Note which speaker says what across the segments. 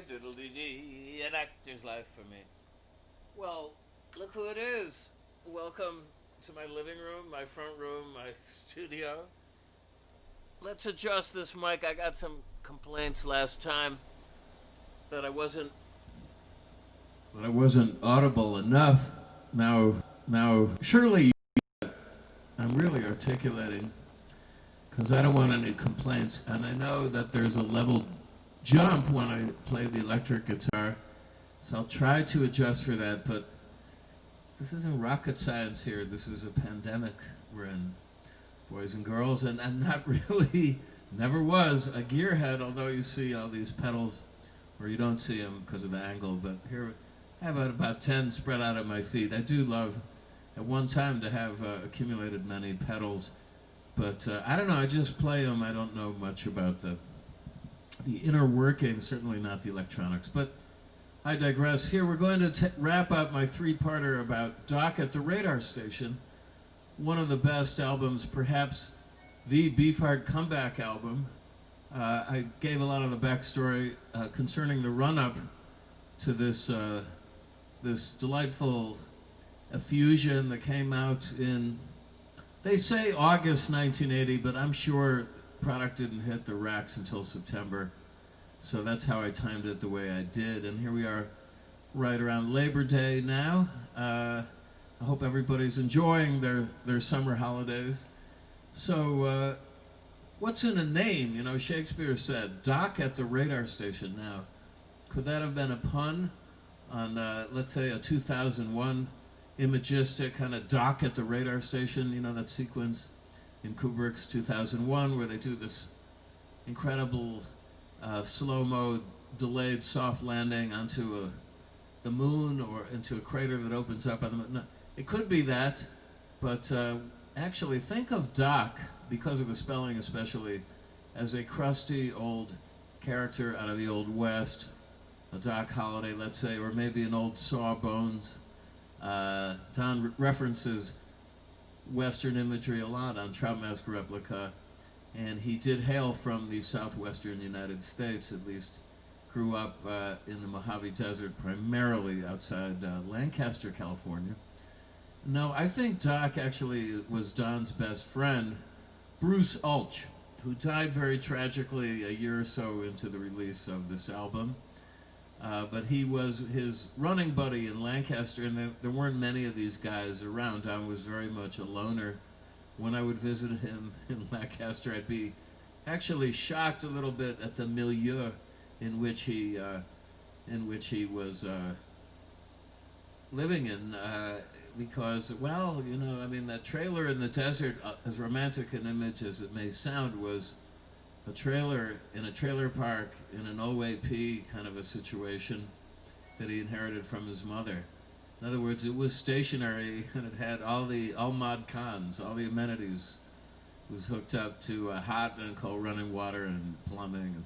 Speaker 1: diddle-dee-dee, an actor's life for me. Well, look who it is. Welcome to my living room, my front room, my studio. Let's adjust this mic. I got some complaints last time that I wasn't audible enough. Now, surely I'm really articulating because I don't want any complaints, and I know that there's a level jump when I play the electric guitar, so I'll try to adjust for that, but this isn't rocket science here. This is a pandemic we're in, boys and girls, and I'm not really, never was a gearhead, although you see all these pedals, or you don't see them because of the angle, but here I have about 10 spread out at my feet. I do love, at one time, to have accumulated many pedals, but I don't know, I just play them. I don't know much about the inner working, certainly not the electronics, but I digress. Here we're going to wrap up my three-parter about Doc at the Radar Station, one of the best albums, perhaps the Beefheart comeback album. I gave a lot of the backstory concerning the run-up to this this delightful effusion that came out in, they say August 1980, but I'm sure product didn't hit the racks until September. So that's how I timed it the way I did. And here we are right around Labor Day now. I hope everybody's enjoying their summer holidays. So what's in a name? You know, Shakespeare said, Doc at the Radar Station. Now, could that have been a pun on, let's say, a 2001 imagistic kind of Doc at the Radar Station? You know, that sequence in Kubrick's 2001 where they do this incredible slow-mo delayed soft landing onto the moon or into a crater that opens up on the moon. No, it could be that, but actually think of Doc, because of the spelling especially, as a crusty old character out of the Old West, a Doc Holliday, let's say, or maybe an old Sawbones. Don references Western imagery a lot on Trout Mask Replica, and he did hail from the southwestern United States, at least grew up in the Mojave Desert, primarily outside Lancaster, California. No, I think Doc actually was Don's best friend, Bruce Ulch, who died very tragically a year or so into the release of this album. But he was his running buddy in Lancaster, and there weren't many of these guys around. Don was very much a loner. When I would visit him in Lancaster, I'd be actually shocked a little bit at the milieu in which he was living in, because, well, you know, I mean, that trailer in the desert, as romantic an image as it may sound, was a trailer in a trailer park in an OAP kind of a situation that he inherited from his mother. In other words, it was stationary and it had all mod cons, all the amenities. It was hooked up to hot and cold running water and plumbing and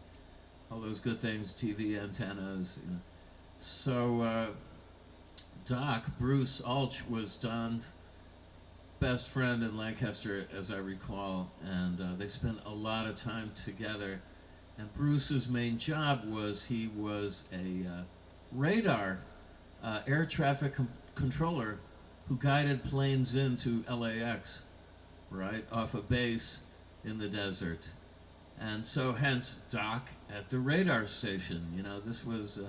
Speaker 1: all those good things, TV antennas. You know. So Doc, Bruce Ulch, was Don's best friend in Lancaster, as I recall, and they spent a lot of time together. And Bruce's main job was he was a radar air traffic controller who guided planes into LAX, right, off a base in the desert. And so hence Doc at the Radar Station. You know, this was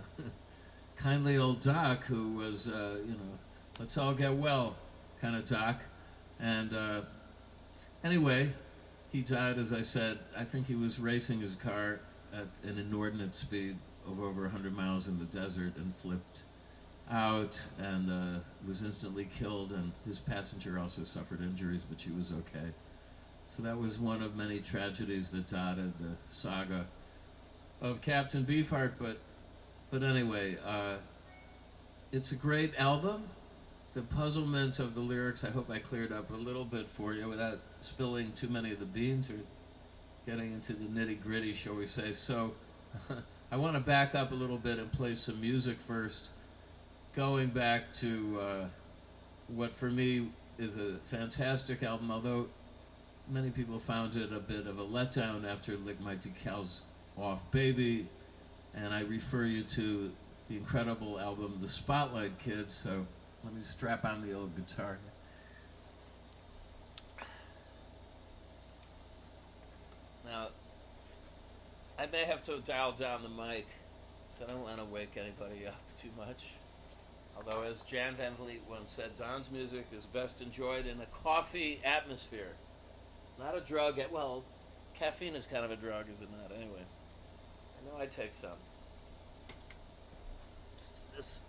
Speaker 1: kindly old Doc who was, you know, let's all get well kind of Doc. And anyway, he died, as I said. I think he was racing his car at an inordinate speed of over 100 miles in the desert and flipped out and was instantly killed, and his passenger also suffered injuries, but she was okay. So that was one of many tragedies that dotted the saga of Captain Beefheart, but anyway, it's a great album. The puzzlement of the lyrics, I hope I cleared up a little bit for you without spilling too many of the beans or getting into the nitty-gritty, shall we say. So I want to back up a little bit and play some music first, going back to what for me is a fantastic album, although many people found it a bit of a letdown after Lick My Decals Off Baby And I refer you to the incredible album, The Spotlight Kids. So let me strap on the old guitar here. Now, I may have to dial down the mic, so I don't want to wake anybody up too much. Although, as Jan Van Vliet once said, Don's music is best enjoyed in a coffee atmosphere. Not a drug. Well, caffeine is kind of a drug, is it not? Anyway, I know I take some. Let's do this.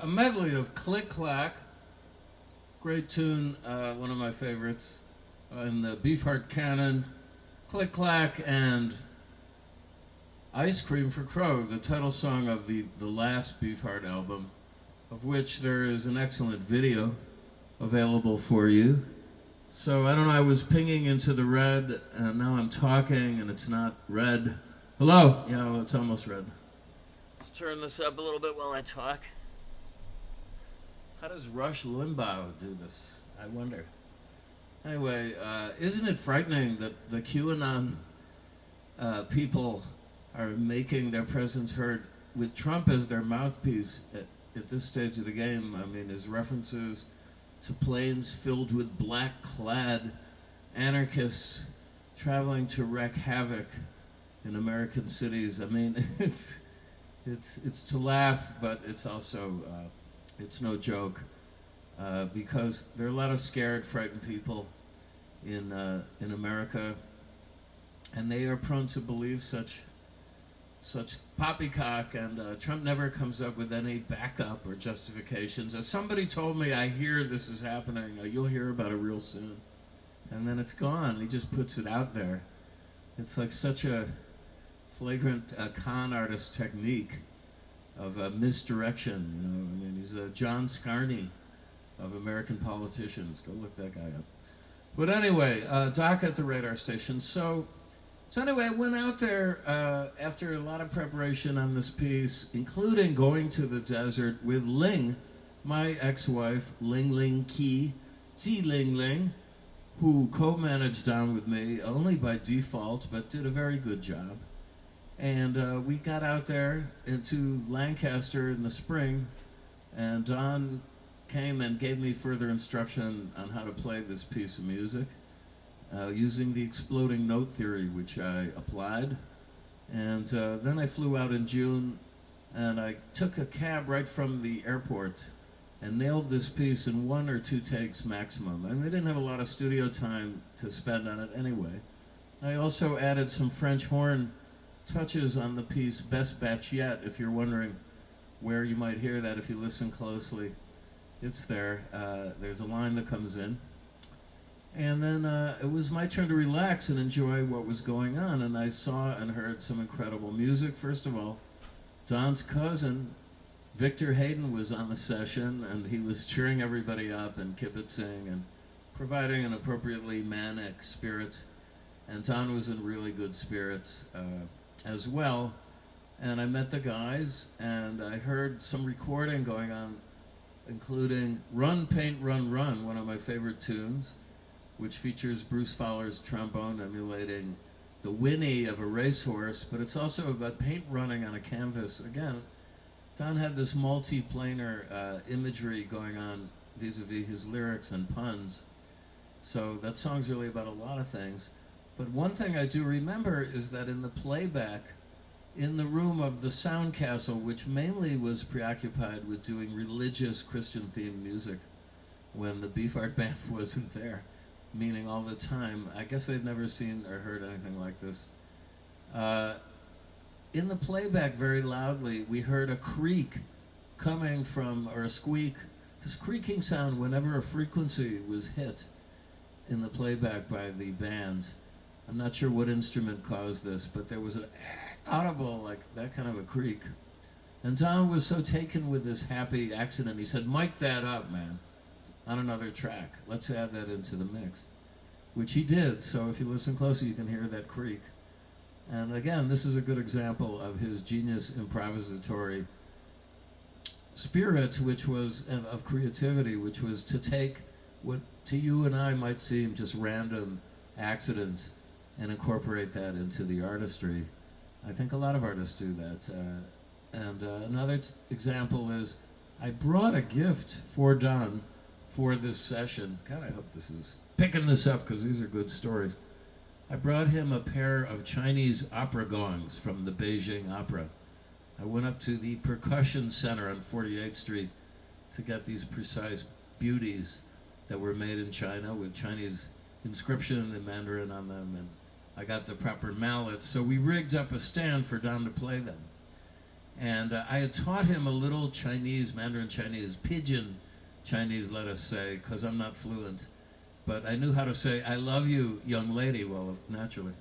Speaker 1: medley of Click Clack, great tune, one of my favorites, in the Beefheart canon, Click Clack and Ice Cream for Crow, the title song of the last Beefheart album, of which there is an excellent video available for you. So I don't know, I was pinging into the red, and now I'm talking, and it's not red. Hello? Yeah, well, it's almost red. Let's turn this up a little bit while I talk. How does Rush Limbaugh do this? I wonder. Anyway, isn't it frightening that the QAnon people are making their presence heard with Trump as their mouthpiece at this stage of the game? I mean, his references to planes filled with black-clad anarchists traveling to wreak havoc in American cities. I mean, it's to laugh, but it's also it's no joke, because there are a lot of scared, frightened people in America, and they are prone to believe such poppycock, and Trump never comes up with any backup or justifications. If somebody told me, I hear this is happening, you'll hear about it real soon, and then it's gone. He just puts it out there. It's like such a flagrant con artist technique of misdirection, you know. I mean, he's a John Scarney of American politicians. Go look that guy up. But anyway, Doc at the radar station. So anyway, I went out there after a lot of preparation on this piece, including going to the desert with Ling, my ex-wife, Ling Ling Ki, Ji Ling Ling, who co-managed on with me only by default, but did a very good job. And we got out there into Lancaster in the spring, and Don came and gave me further instruction on how to play this piece of music, using the exploding note theory, which I applied. And then I flew out in June, and I took a cab right from the airport and nailed this piece in 1 or 2 takes maximum. And they didn't have a lot of studio time to spend on it anyway. I also added some French horn touches on the piece Best Batch Yet, if you're wondering where you might hear that if you listen closely. It's there. There's a line that comes in. And then it was my turn to relax and enjoy what was going on, and I saw and heard some incredible music. First of all, Don's cousin, Victor Hayden, was on the session, and he was cheering everybody up and kibitzing and providing an appropriately manic spirit. And Don was in really good spirits as well. And I met the guys, and I heard some recording going on, including Run, Paint, Run, Run, one of my favorite tunes, which features Bruce Fowler's trombone emulating the whinny of a racehorse, but it's also about paint running on a canvas. Again, Don had this multi-planar imagery going on vis-a-vis his lyrics and puns. So that song's really about a lot of things. But one thing I do remember is that in the playback, in the room of the Sound Castle, which mainly was preoccupied with doing religious Christian-themed music when the Beefheart Band wasn't there, meaning all the time. I guess they'd never seen or heard anything like this. In the playback, very loudly, we heard a creak coming from, or a squeak, this creaking sound whenever a frequency was hit in the playback by the band. I'm not sure what instrument caused this, but there was an audible, like that kind of a creak. And Don was so taken with this happy accident, he said, "Mic that up, man, on another track. Let's add that into the mix," which he did. So if you listen closely, you can hear that creak. And again, this is a good example of his genius improvisatory spirit, which was, of creativity, which was to take what to you and I might seem just random accidents and incorporate that into the artistry. I think a lot of artists do that. Another example is I brought a gift for Don for this session. God, I hope this is picking this up, because these are good stories. I brought him a pair of Chinese opera gongs from the Beijing Opera. I went up to the Percussion Center on 48th Street to get these precise beauties that were made in China with Chinese inscription in Mandarin on them, and I got the proper mallets. So we rigged up a stand for Don to play them. And I had taught him a little Chinese, Mandarin Chinese, pidgin Chinese, let us say, because I'm not fluent. But I knew how to say, I love you, young lady, well, naturally.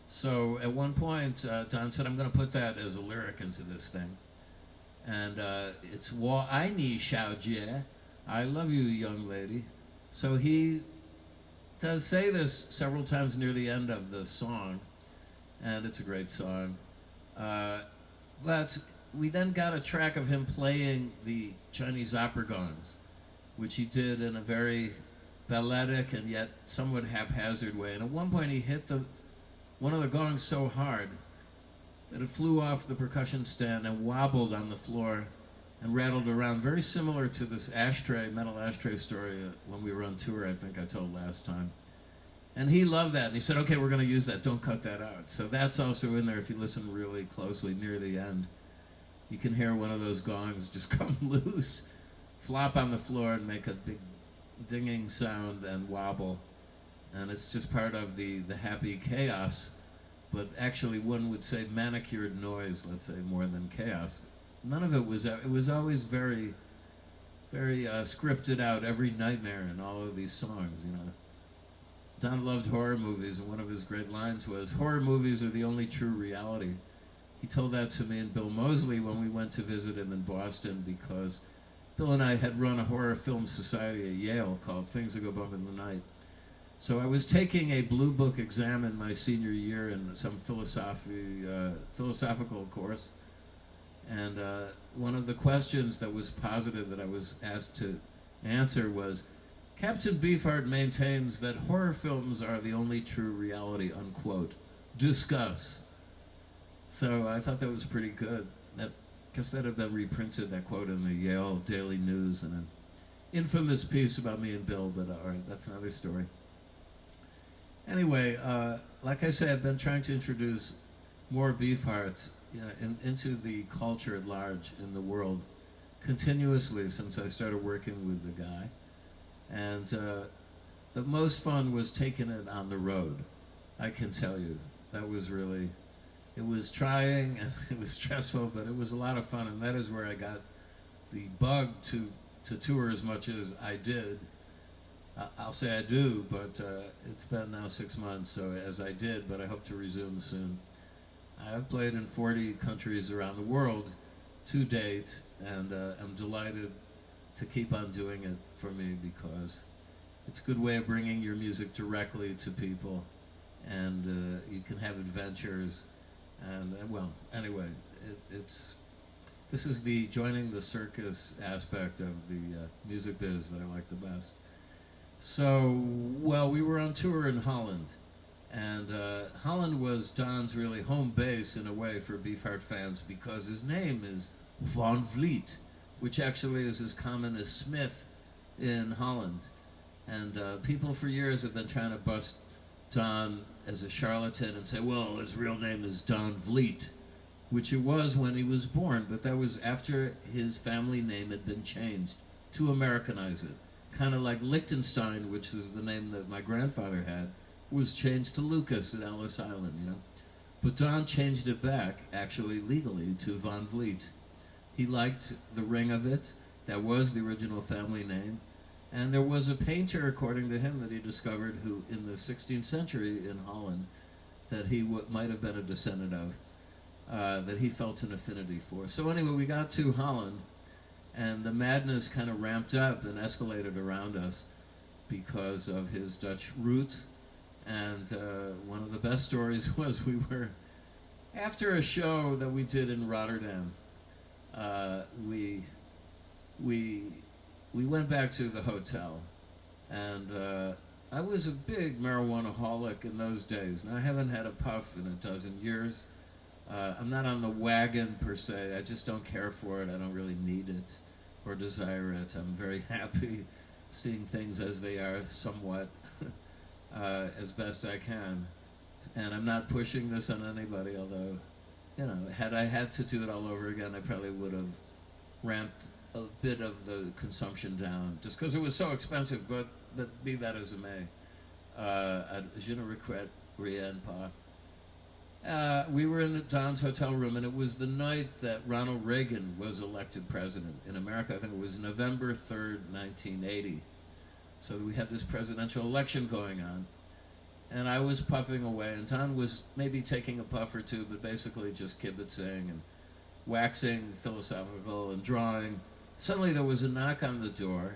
Speaker 1: So at one point, Don said, I'm going to put that as a lyric into this thing. And it's Wa Ai Ni Xiao Jie, I love you, young lady. So he does say this several times near the end of the song, and it's a great song. But we then got a track of him playing the Chinese opera gongs, which he did in a very balletic and yet somewhat haphazard way. And at one point he hit one of the gongs so hard that it flew off the percussion stand and wobbled on the floor and rattled around, very similar to this metal ashtray story when we were on tour, I think I told last time. And he loved that, and he said, okay, we're going to use that, don't cut that out. So that's also in there if you listen really closely near the end. You can hear one of those gongs just come loose, flop on the floor and make a big dinging sound and wobble. And it's just part of the happy chaos, but actually one would say manicured noise, let's say, more than chaos. None of it was always very, very scripted out, every nightmare in all of these songs, you know. Don loved horror movies, and one of his great lines was, horror movies are the only true reality. He told that to me and Bill Moseley when we went to visit him in Boston, because Bill and I had run a horror film society at Yale called Things That Go Bump in the Night. So I was taking a Blue Book exam in my senior year in some philosophical course, and one of the questions that was posited that I was asked to answer was, Captain Beefheart maintains that horror films are the only true reality, unquote. Discuss. So I thought that was pretty good. I guess that had been reprinted, that quote, in the Yale Daily News, and an infamous piece about me and Bill, but all right, that's another story. Anyway, like I said, I've been trying to introduce more Beefheart into the culture at large in the world continuously since I started working with the guy. And the most fun was taking it on the road, I can tell you. That was really, it was trying and it was stressful, but it was a lot of fun, and that is where I got the bug to tour as much as I did. I'll say I do, but it's been now 6 months, so as I did, but I hope to resume soon. I have played in 40 countries around the world to date, and I'm delighted to keep on doing it for me, because it's a good way of bringing your music directly to people, and you can have adventures, and well, anyway, this is the joining the circus aspect of the music biz that I like the best. So, well, we were on tour in Holland, and Holland was Don's really home base in a way for Beefheart fans, because his name is Van Vliet, which actually is as common as Smith in Holland. And people for years have been trying to bust Don as a charlatan and say, well, his real name is Don Vliet, which it was when he was born, but that was after his family name had been changed to Americanize it. Kind of like Liechtenstein, which is the name that my grandfather had, was changed to Lucas at Ellis Island, you know. But Don changed it back, actually legally, to Van Vliet. He liked the ring of it. That was the original family name. And there was a painter, according to him, that he discovered who, in the 16th century in Holland, that he might have been a descendant of, that he felt an affinity for. So anyway, we got to Holland, and the madness kind of ramped up and escalated around us because of his Dutch roots. And one of the best stories was we were, after a show that we did in Rotterdam, we went back to the hotel, and I was a big marijuana-holic in those days. Now, I haven't had a puff in a dozen years. I'm not on the wagon, per se. I just don't care for it. I don't really need it or desire it. I'm very happy seeing things as they are, somewhat, as best I can. And I'm not pushing this on anybody, although, you know, had I had to do it all over again, I probably would have ramped a bit of the consumption down, just because it was so expensive, but be that as it may. Je ne regrette rien pas. We were in Don's hotel room, and it was the night that Ronald Reagan was elected president in America. I think it was November 3rd, 1980. So we had this presidential election going on. And I was puffing away, and Don was maybe taking a puff or two, but basically just kibitzing and waxing philosophical and drawing. Suddenly there was a knock on the door,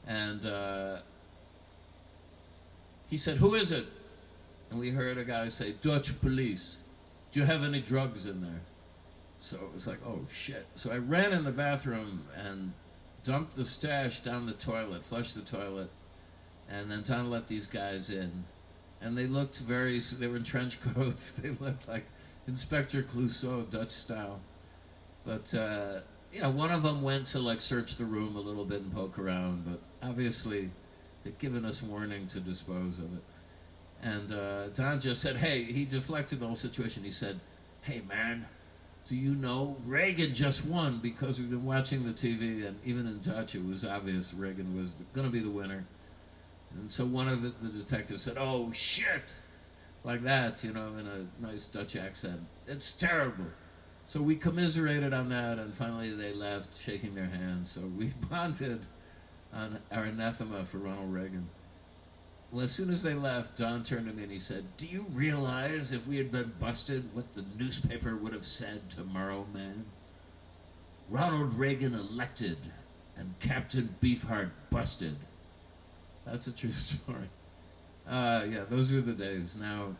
Speaker 1: and he said, "Who is it?" And we heard a guy say, "Dutch police. Do you have any drugs in there?" So it was like, oh shit. So I ran in the bathroom and dumped the stash down the toilet, flushed the toilet, and then Don let these guys in. And they looked they were in trench coats. They looked like Inspector Clouseau, Dutch style. But, one of them went to like search the room a little bit and poke around, but obviously they'd given us warning to dispose of it. And Don just said, hey, he deflected the whole situation. He said, "Hey, man, do you know Reagan just won?" Because we've been watching the TV, and even in Dutch, it was obvious Reagan was going to be the winner. And so one of the detectives said, "Oh, shit," like that, in a nice Dutch accent. "It's terrible." So we commiserated on that, and finally they left, shaking their hands. So we bonded on our anathema for Ronald Reagan. Well, as soon as they left, Don turned to me and he said, "Do you realize if we had been busted, what the newspaper would have said tomorrow, man? Ronald Reagan elected and Captain Beefheart busted." That's a true story. Yeah, those were the days. Now,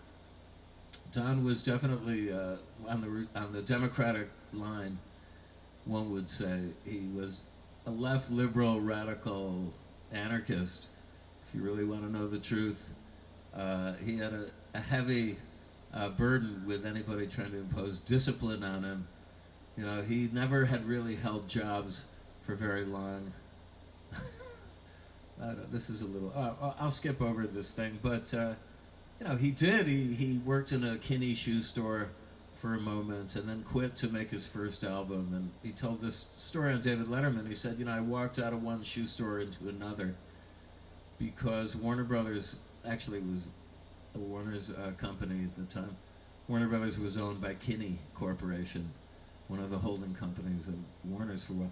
Speaker 1: Don was definitely on the Democratic line, one would say. He was a left liberal, radical anarchist. If you really want to know the truth, he had a heavy burden with anybody trying to impose discipline on him. He never had really held jobs for very long. This is a little... I'll skip over this thing, but, he did. He worked in a Kinney shoe store for a moment and then quit to make his first album. And he told this story on David Letterman. He said, I walked out of one shoe store into another because Warner Brothers actually was a Warner's company at the time. Warner Brothers was owned by Kinney Corporation, one of the holding companies of Warner's for a while.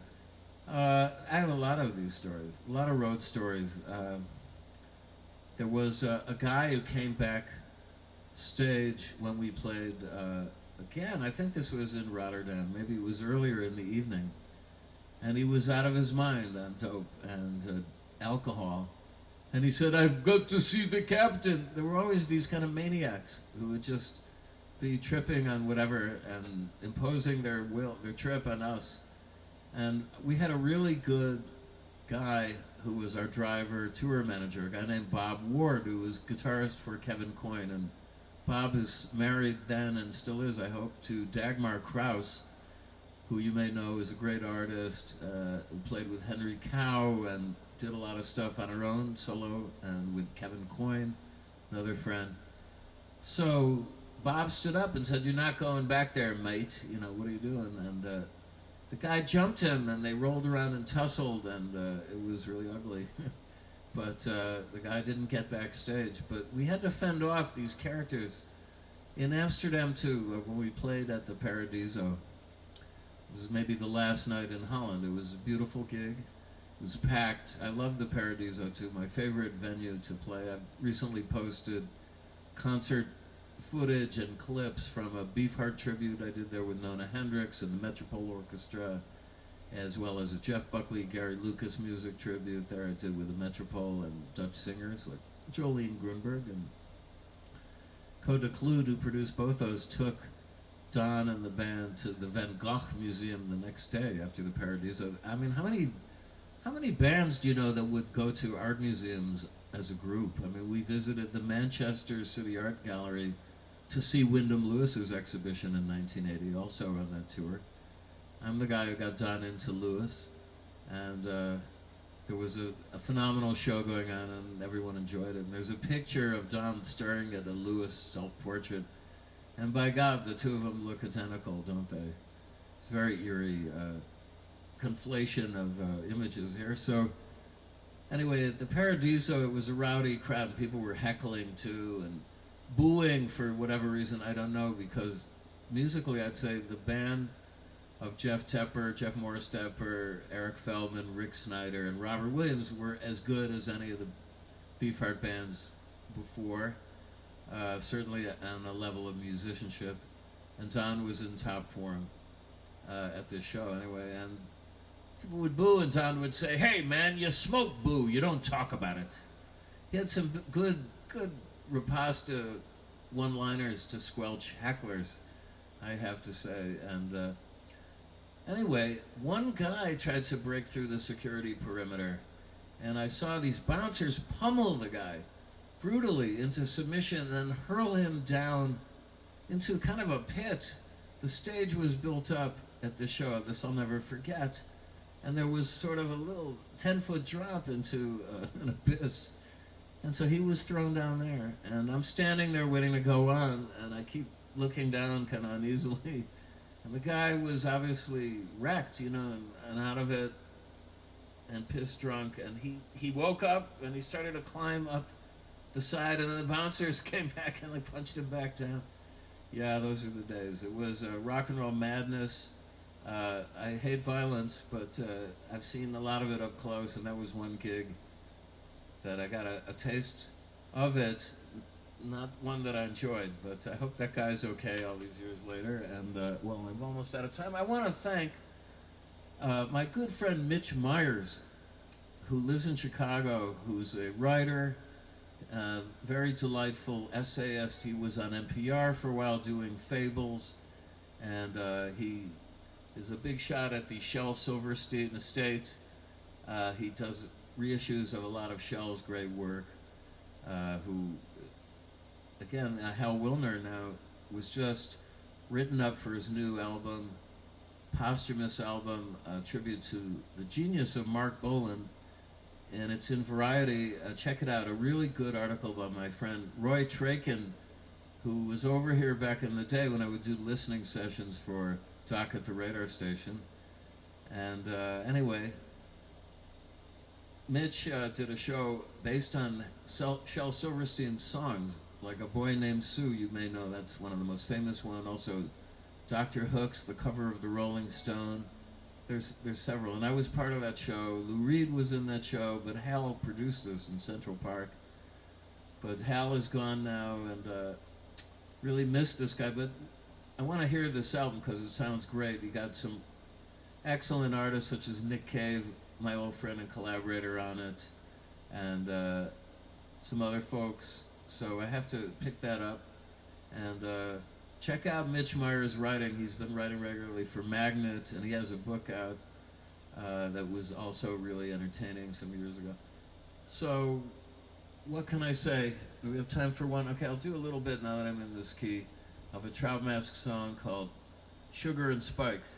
Speaker 1: I have a lot of these stories, a lot of road stories. There was a guy who came back stage when we played, again, I think this was in Rotterdam, maybe it was earlier in the evening, and he was out of his mind on dope and alcohol. And he said, "I've got to see the captain." There were always these kind of maniacs who would just be tripping on whatever and imposing their trip on us. And we had a really good guy who was our driver, tour manager, a guy named Bob Ward, who was guitarist for Kevin Coyne. And Bob is married then and still is, I hope, to Dagmar Krause, who you may know is a great artist, who played with Henry Cow and did a lot of stuff on her own solo and with Kevin Coyne, another friend. So Bob stood up and said, "You're not going back there, mate. What are you doing?" And the guy jumped him, and they rolled around and tussled, and it was really ugly. But the guy didn't get backstage. But we had to fend off these characters. In Amsterdam, too, when we played at the Paradiso, it was maybe the last night in Holland. It was a beautiful gig. It was packed. I love the Paradiso, too, my favorite venue to play. I've recently posted concert footage and clips from a Beefheart tribute I did there with Nona Hendryx and the Metropole Orchestra, as well as a Jeff Buckley, Gary Lucas music tribute there I did with the Metropole and Dutch singers like Jolene Grunberg. And Code de Clude, who produced both those, took Don and the band to the Van Gogh Museum the next day after the Paradiso. I mean, how many bands do you know that would go to art museums as a group? I mean, we visited the Manchester City Art Gallery to see Wyndham Lewis's exhibition in 1980, also on that tour. I'm the guy who got Don into Lewis, and there was a phenomenal show going on, and everyone enjoyed it. And there's a picture of Don staring at a Lewis self-portrait, and by God, the two of them look identical, don't they? It's very eerie conflation of images here. So anyway, at the Paradiso, it was a rowdy crowd, and people were heckling too, and booing for whatever reason, I don't know, because musically I'd say the band of Jeff Tepper, Jeff Morris Tepper, Eric Feldman, Rick Snyder, and Robert Williams were as good as any of the Beefheart bands before, certainly on a level of musicianship. And Don was in top form at this show anyway, and people would boo, and Don would say, "Hey man, you smoke, boo, you don't talk about it." He had some good riposte one-liners to squelch hecklers, I have to say. And anyway, one guy tried to break through the security perimeter, and I saw these bouncers pummel the guy brutally into submission and hurl him down into kind of a pit. The stage was built up at the show, this I'll never forget, and there was sort of a little 10-foot drop into an abyss. And so he was thrown down there, and I'm standing there waiting to go on, and I keep looking down kind of uneasily. And the guy was obviously wrecked, you know, and out of it, and pissed drunk. And he woke up, and he started to climb up the side, and then the bouncers came back, and they punched him back down. Yeah, those are the days. It was rock and roll madness. I hate violence, but I've seen a lot of it up close, and that was one gig that I got a taste of it. Not one that I enjoyed, but I hope that guy's okay all these years later. And, well, I'm almost out of time. I want to thank my good friend Mitch Myers, who lives in Chicago, who's a writer, very delightful essayist. He was on NPR for a while doing fables, and he is a big shot at the Shel Silverstein estate. He does reissues of a lot of Shel's great work, who, again, Hal Wilner now was just written up for his new album, posthumous album, tribute to the genius of Mark Bolan, and it's in Variety. Check it out, a really good article by my friend Roy Trakin, who was over here back in the day when I would do listening sessions for Doc at the radar station. And anyway, Mitch did a show based on Shel Silverstein's songs, like A Boy Named Sue. You may know that's one of the most famous ones. Also, Dr. Hook's The Cover of the Rolling Stone. There's several, and I was part of that show. Lou Reed was in that show, but Hal produced this in Central Park. But Hal is gone now, and really miss this guy. But I want to hear this album because it sounds great. You got some excellent artists such as Nick Cave, my old friend and collaborator on it, and some other folks. So I have to pick that up. And check out Mitch Myers' writing. He's been writing regularly for Magnet, and he has a book out that was also really entertaining some years ago. So what can I say? Do we have time for one? Okay, I'll do a little bit now that I'm in this key of a Trout Mask song called Sugar and Spikes.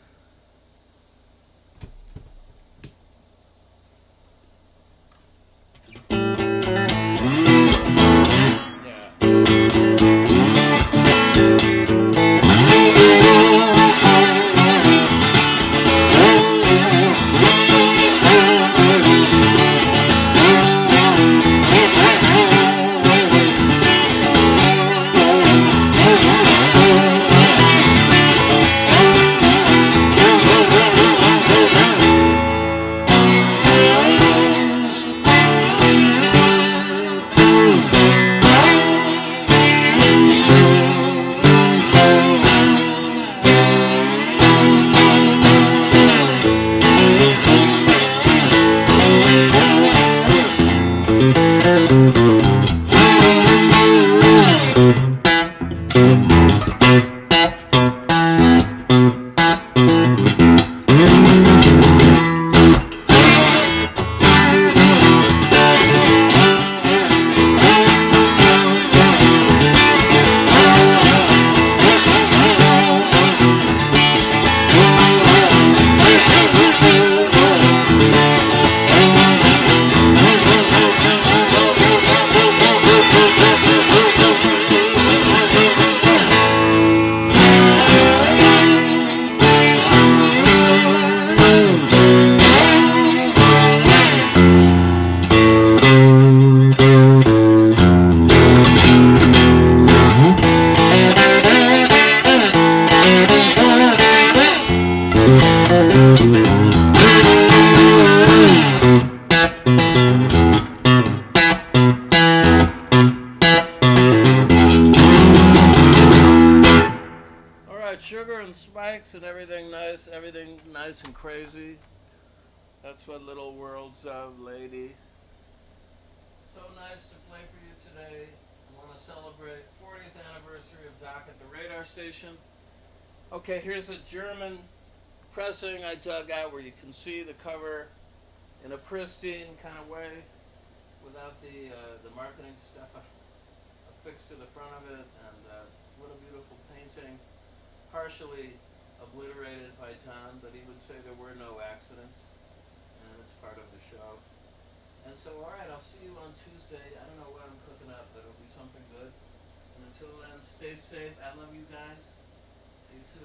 Speaker 1: this? Everything nice and crazy? That's what Little Worlds of, lady. So nice to play for you today. I want to celebrate 40th anniversary of Doc at the radar station. Okay, here's a German pressing I dug out where you can see the cover in a pristine kind of way without the marketing stuff affixed to the front of it. And what a beautiful painting. Partially obliterated by time, but he would say there were no accidents, and it's part of the show. And so, alright, I'll see you on Tuesday. I don't know what I'm cooking up, but it'll be something good. And until then, stay safe. I love you guys. See you soon.